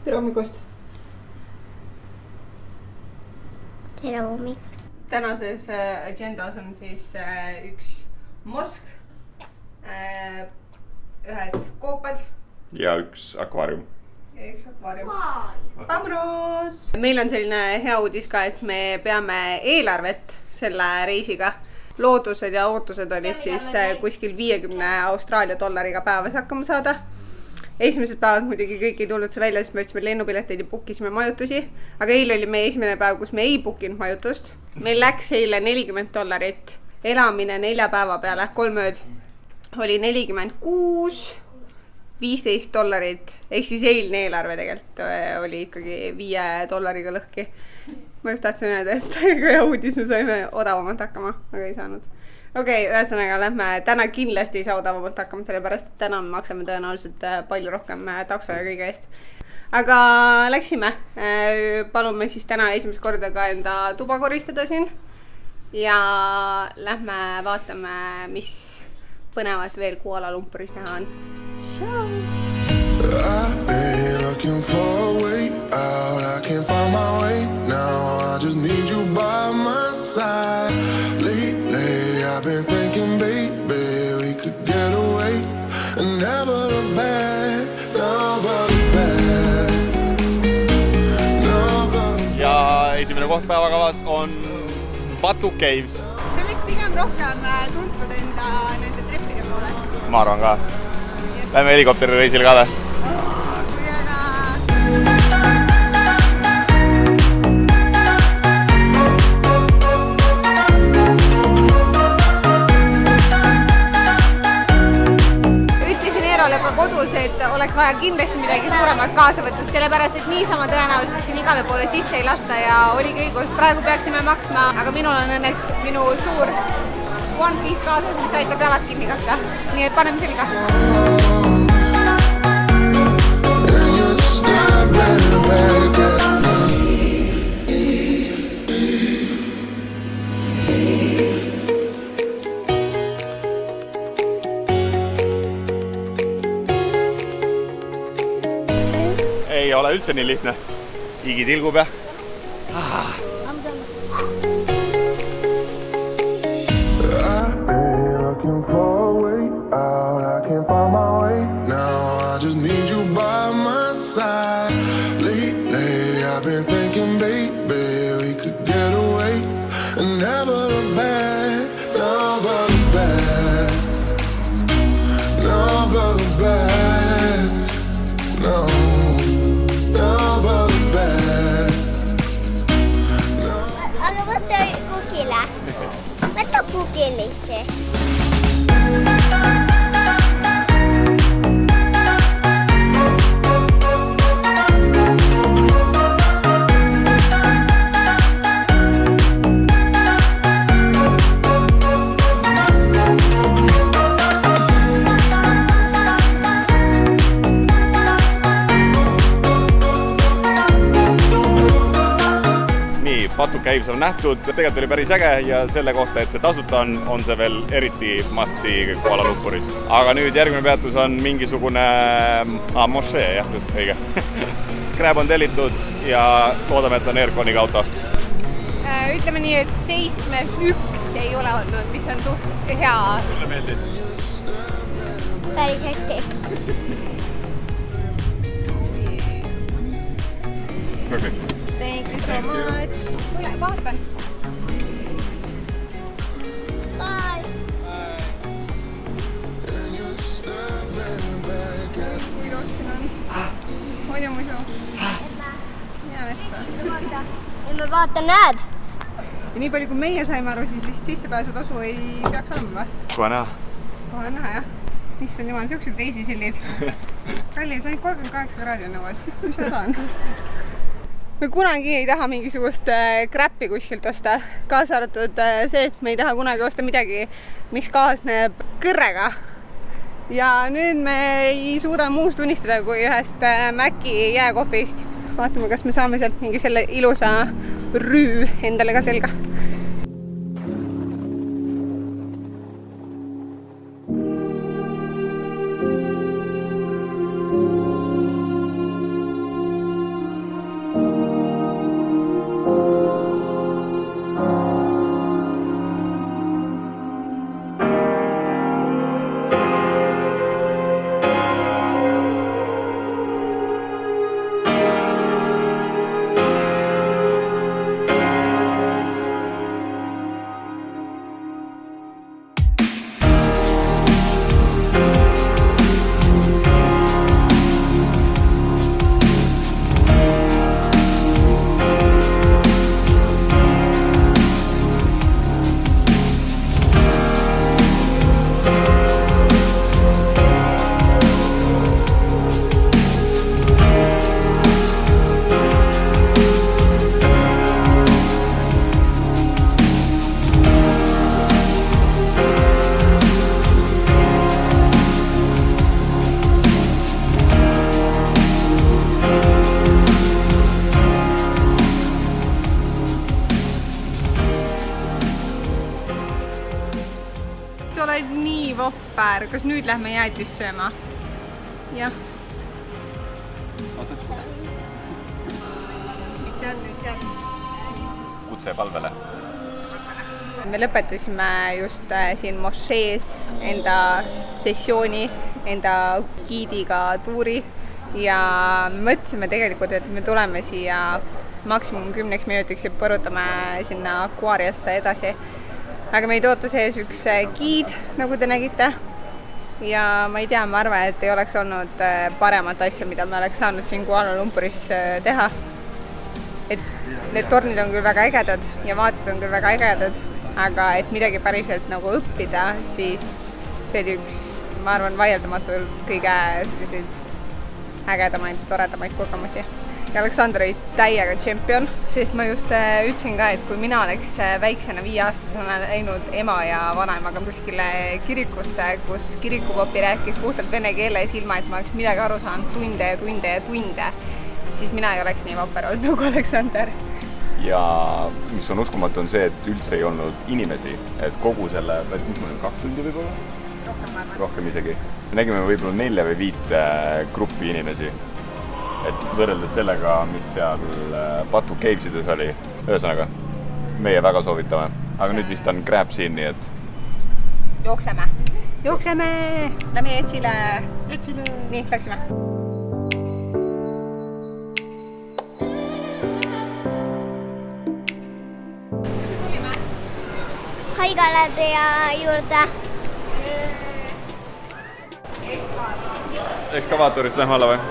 Tere hommikust! Tere hommikust! Tänases agendas on siis üks mosk, ühed koopad ja üks akvaarium. Tamros! Meil on selline hea uudis ka, et me peame eelarvet selle reisiga. Loodused ja ootused olid siis kuskil 50 Austraalia dollariga päevas hakkama saada. Esimesed päevad muidugi kõik ei tulnud see välja, sest me võtsime lennupileteid ja bookisime majutusi. Aga eile oli meie esimene päev, kus me ei bookinud majutust. Meil läks eile $40. Elamine 4 päeva peale, 3 ööd oli $46, $15. Ehk siis eilne eelarve tegelikult oli ikkagi $5 lõhki. Ma just tahtsin öelda, et hea uudis, me saime odavamalt hakkama, aga ei saanud. Okei, ühesõnaga lähme, täna kindlasti ei saa odavamalt hakkama, sellepärast et täna me maksame tõenäoliselt palju rohkem takso ja kõige eest. Aga läksime, palume siis täna esimest korda ka enda tuba koristada siin ja lähme vaatame, mis põnevat veel Kuala Lumpuris näha on. I've been looking for a way out, I can't find my way now, I just need you by my side. Lately I've been thinking, baby, we could get away and never look back, never look back, never look back. Ja esimene koht päevakavas on Batu Caves. See on vist pigem rohkem tuntud enda nende treppide poolest. Ma arvan ka. Lähme helikopteri reisile ka või? Kodus, et oleks vaja kindlasti midagi suuremat kaasa võtta, sellepärast, et niisama tõenäoliselt siin igale poole sisse ei lasta ja oli kõigus. Praegu peaksime maksma, aga minul on õnneks minu suur One Piece kaasas, mis aitab jalad kinni katta. Nii et paneme selga. Ei ole üldse nii lihtne. Higi tilgub ja. I've been looking for a way out, I can't find my way now, I just need you by my side. Lately I've been thinking, baby, we could get away and never look back, never look back, never look back, no. Võta kukilisse. Batu Caves on nähtud, tegelikult oli päris äge ja selle kohta, et see tasuta on see veel eriti must-see Kuala Lumpuris. Aga nüüd järgmine peatus on mingisugune mošee, jah, just õige. Crab on tellitud ja loodame, et on Airconiga auto. Ütleme nii, et 7-st 1 ei ole olnud, mis on suht hea. Sulle meeldis? Päris hästi. Perfect. Thank you so much. Tule, vaatan. Bye. Kui roos siin on? On ju muidu? Hea metsa. Ja me vaata, näed. Ja nii palju, kui meie saime aru, siis vist sissepääsutasu ei peaks olema või? Kohe näha. Kohe näha, jah. Mis on jumal, siuksed reisisillid. Kallis, ainult 38 kraadi on nõuas. Mis seda on? Me kunagi ei taha mingisugust crappi kuskilt osta, kaasa arvatud see, et me ei taha kunagi osta midagi, mis kaasneb kõrrega. Ja nüüd me ei suuda muust unistada kui ühest Maci jääkohvist. Vaatame, kas me saame sealt mingi selle ilusa rüü endale ka selga. super, kas nüüd lähme jäätist sööma? Jah. Mis seal nüüd jääb? Kutse palvele. Me lõpetasime just siin mošees enda sessiooni, enda giidiga tuuri ja mõtlesime tegelikult, et me tuleme siia maksimum 10 minutiks ja põrutame sinna akvaariasse edasi. Aga meid ootas ees üks giid, nagu te nägite. Ja ma ei tea, ma arvan, et ei oleks olnud paremat asja, mida me oleks saanud siin Kuala Lumpuris teha. Et need tornid on küll väga ägedad ja vaated on küll väga ägedad, aga et midagi päriselt nagu õppida, siis see oli üks, ma arvan, vaieldamatult kõige selliseid ägedamaid, toredamaid kogemusi. Ja Aleksander oli täiega tšempion, sest ma just ütlesin ka, et kui mina oleks väiksena 5-aastasena läinud ema ja vanaemaga kuskile kirikusse, kus kirikupopi rääkis puhtalt vene keeles ilma, et ma oleks midagi aru saanud tunde, siis mina ei oleks nii vapper olnud nagu Aleksander. Ja mis on uskumatu on see, et üldse ei olnud inimesi, et kogu selle, 2 tundi võib-olla? Rohkem isegi. Me nägime võib-olla 4 või 5 gruppi inimesi. Et võrreldes sellega, mis seal Batu Cavesides oli. Ühesõnaga, meie väga soovitame. Aga nüüd vist on Crab siin, nii et... Jookseme! Lähme Jetsile! Nii, läksime. Haigalade ja juurde. Ekskavaatorist lähme alla või?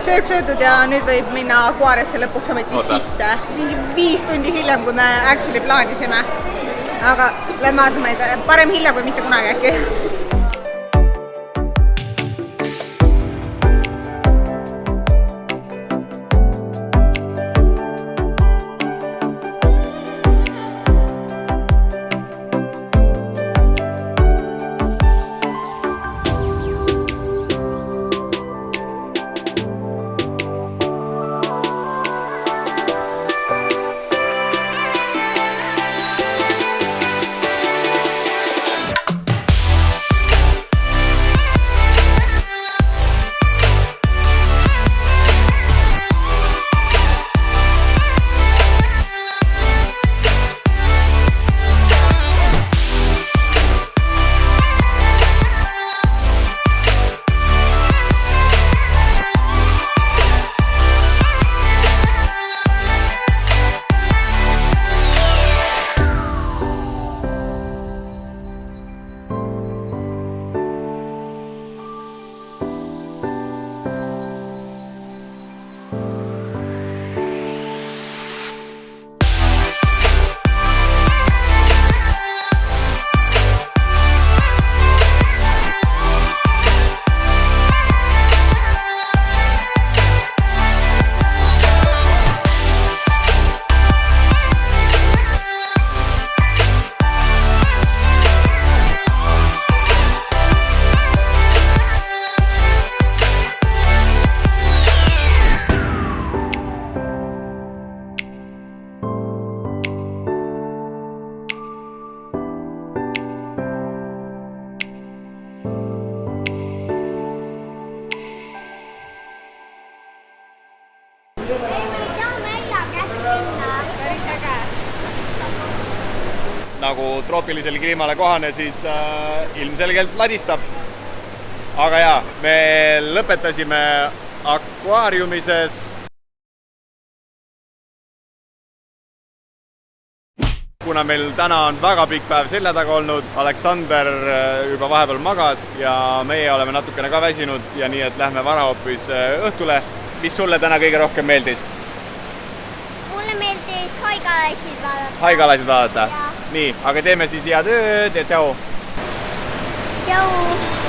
Söök söödud ja nüüd võib minna akvaariasse lõpuks ometi sisse. Mingi 5 tundi hiljem, kui me actually plaanisime. Aga lähme vaatame, parem hilja kui mitte kunagi äkki. Nagu troopilisele kliimale kohane, siis ilmselgelt ladistab. Aga jaa, me lõpetasime akvaariumises. Kuna meil täna on väga pikk päev selja taga olnud, Aleksander juba vahepeal magas ja meie oleme natukene ka väsinud ja nii, et lähme vara hoopis õhtule. Mis sulle täna kõige rohkem meeldis? Mulle meeldis haigalasid vaadata. Haigalasid vaadata? nii, aga teeme siis head ööd ja tšau! tšau!